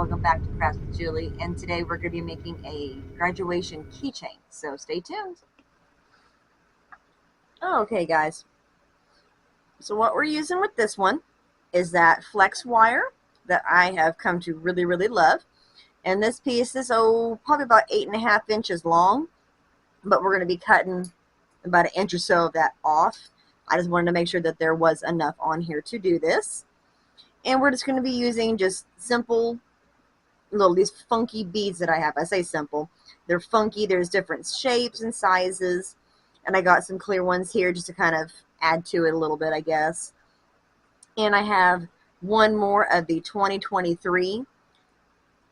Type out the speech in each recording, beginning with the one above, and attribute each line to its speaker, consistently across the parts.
Speaker 1: welcome back to Crafts with Julie, and today we're going to be making a graduation keychain, so stay tuned. Okay guys, so what we're using with this one is that flex wire that I have come to really love, and this piece is probably about 8.5 inches long, but we're going to be cutting about 1 inch or so of that off. I just wanted to make sure that there was enough on here to do this, and we're just going to be using just simple these funky beads that I have. I say simple, they're funky. There's different shapes and sizes, and I got some clear ones here just to kind of add to it a little bit, I guess. And I have one more of the 2023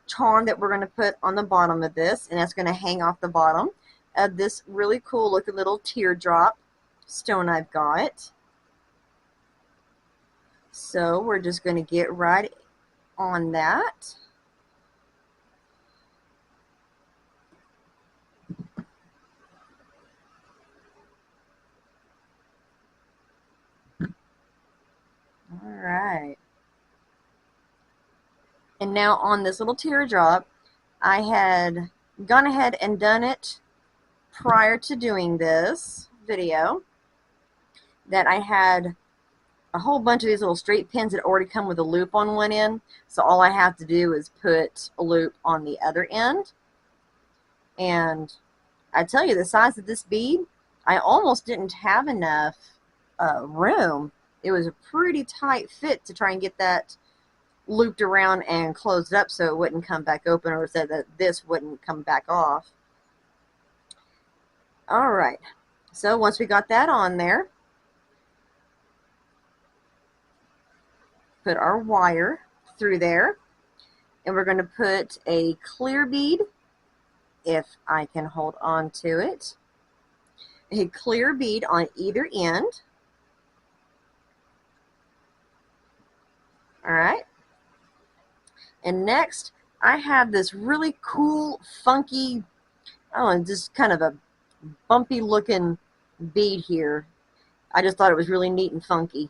Speaker 1: charm that we're going to put on the bottom of this, and that's going to hang off the bottom of this really cool looking little teardrop stone I've got. So we're just going to get right on that. Alright. And now on this little teardrop, I had gone ahead and done it prior to doing this video, that I had a whole bunch of these little straight pins that already come with a loop on one end. So all I have to do is put a loop on the other end. And I tell you, the size of this bead, I almost didn't have enough room. It was a pretty tight fit to try and get that looped around and closed up so it wouldn't come back open, or so that this wouldn't come back off. Alright, so once we got that on there, put our wire through there, and we're going to put a clear bead, if I can hold on to it, a clear bead on either end. Alright, and next I have this really cool, funky, I don't know, just kind of a bumpy looking bead here. I just thought it was really neat and funky.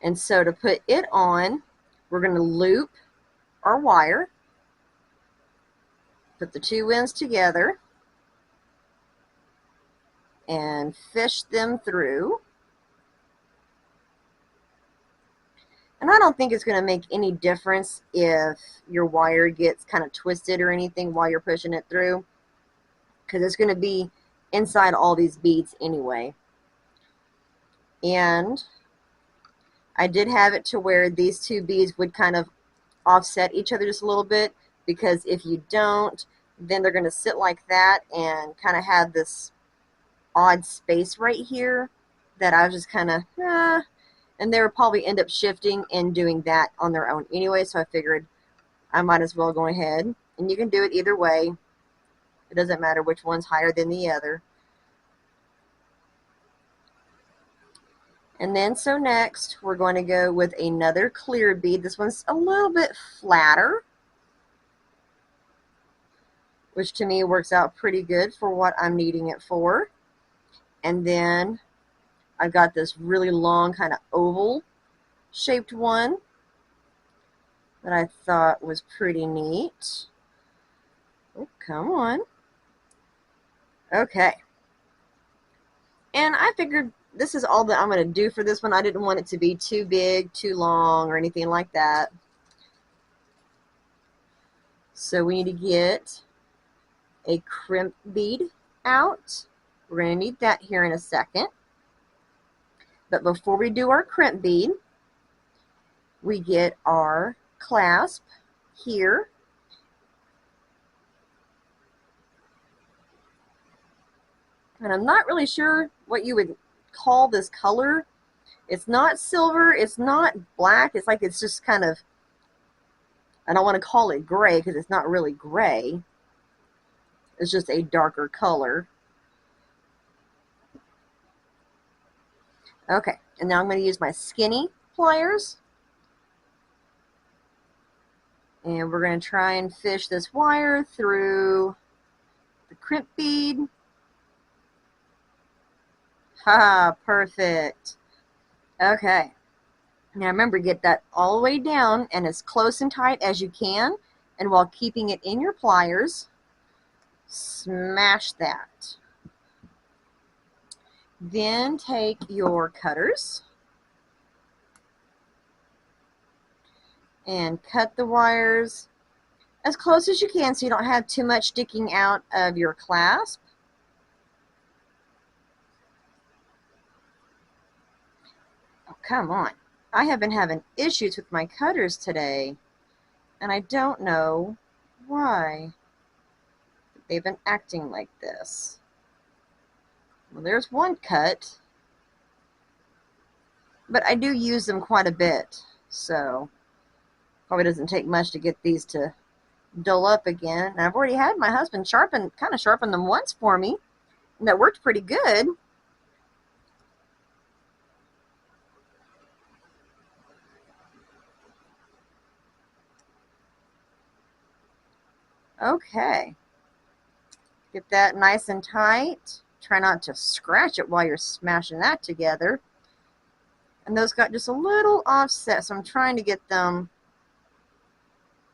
Speaker 1: And so to put it on, we're going to loop our wire, put the two ends together, and fish them through. And I don't think it's going to make any difference if your wire gets kind of twisted or anything while you're pushing it through, because it's going to be inside all these beads anyway. And I did have it to where these two beads would kind of offset each other just a little bit, because if you don't, then they're going to sit like that and kind of have this odd space right here that I was just kind of, and they would probably end up shifting and doing that on their own anyway, so I figured I might as well go ahead. And you can do it either way. It doesn't matter which one's higher than the other. And then so next we're going to go with another clear bead. This one's a little bit flatter, which to me works out pretty good for what I'm needing it for. And then I've got this really long kind of oval shaped one that I thought was pretty neat. Oh, come on. Okay. And I figured this is all that I'm going to do for this one. I didn't want it to be too big, too long, or anything like that. So we need to get a crimp bead out. We're going to need that here in a second. But before we do our crimp bead, we get our clasp here. And I'm not really sure what you would call this color. It's not silver, it's not black, it's just kind of, I don't want to call it gray because it's not really gray. It's just a darker color. Okay, and now I'm going to use my skinny pliers. And we're going to try and fish this wire through the crimp bead. Ha, perfect. Okay, Now remember, get that all the way down and as close and tight as you can, and while keeping it in your pliers, smash that. Then take your cutters and cut the wires as close as you can so you don't have too much sticking out of your clasp. Oh, come on. I have been having issues with my cutters today, and I don't know why. They've been acting like this. Well, there's one cut, but I do use them quite a bit, so probably doesn't take much to get these to dull up again. And I've already had my husband kind of sharpen them once for me, and that worked pretty good. Okay, get that nice and tight. Try not to scratch it while you're smashing that together. And those got just a little offset, so I'm trying to get them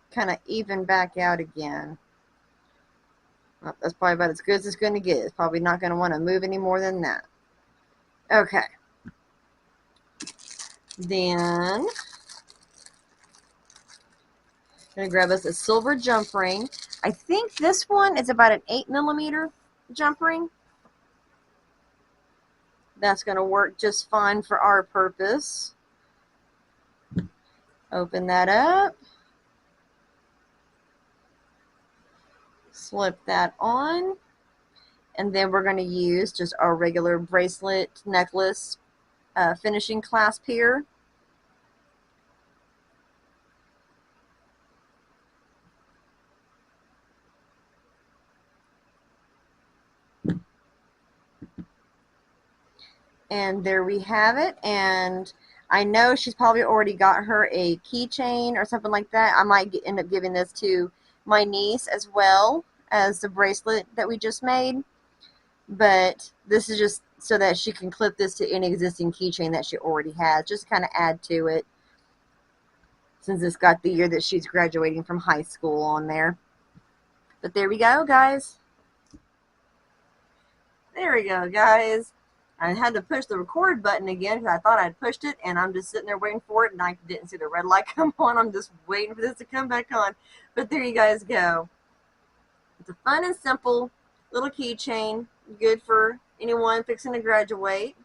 Speaker 1: kind of even back out again. Well, that's probably about as good as it's going to get. It's probably not going to want to move any more than that. Okay. Then I'm going to grab us a silver jump ring. I think this one is about an 8mm jump ring. That's going to work just fine for our purpose. Open that up. Slip that on. And then we're going to use just our regular bracelet necklace finishing clasp here. And there we have it. And I know she's probably already got her a keychain or something like that. I might end up giving this to my niece as well as the bracelet that we just made. But this is just so that she can clip this to any existing keychain that she already has. Just kind of add to it, since it's got the year that she's graduating from high school on there. But there we go, guys. There we go, guys. I had to push the record button again because I thought I'd pushed it, and I'm just sitting there waiting for it, and I didn't see the red light come on. I'm just waiting for this to come back on. But there you guys go. It's a fun and simple little keychain, good for anyone fixing to graduate.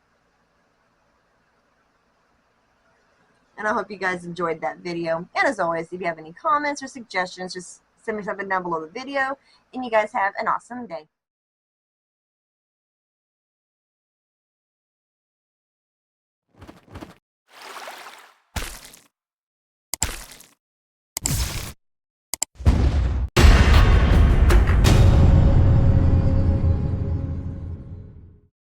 Speaker 1: And I hope you guys enjoyed that video. And as always, if you have any comments or suggestions, just send me something down below the video. And you guys have an awesome day.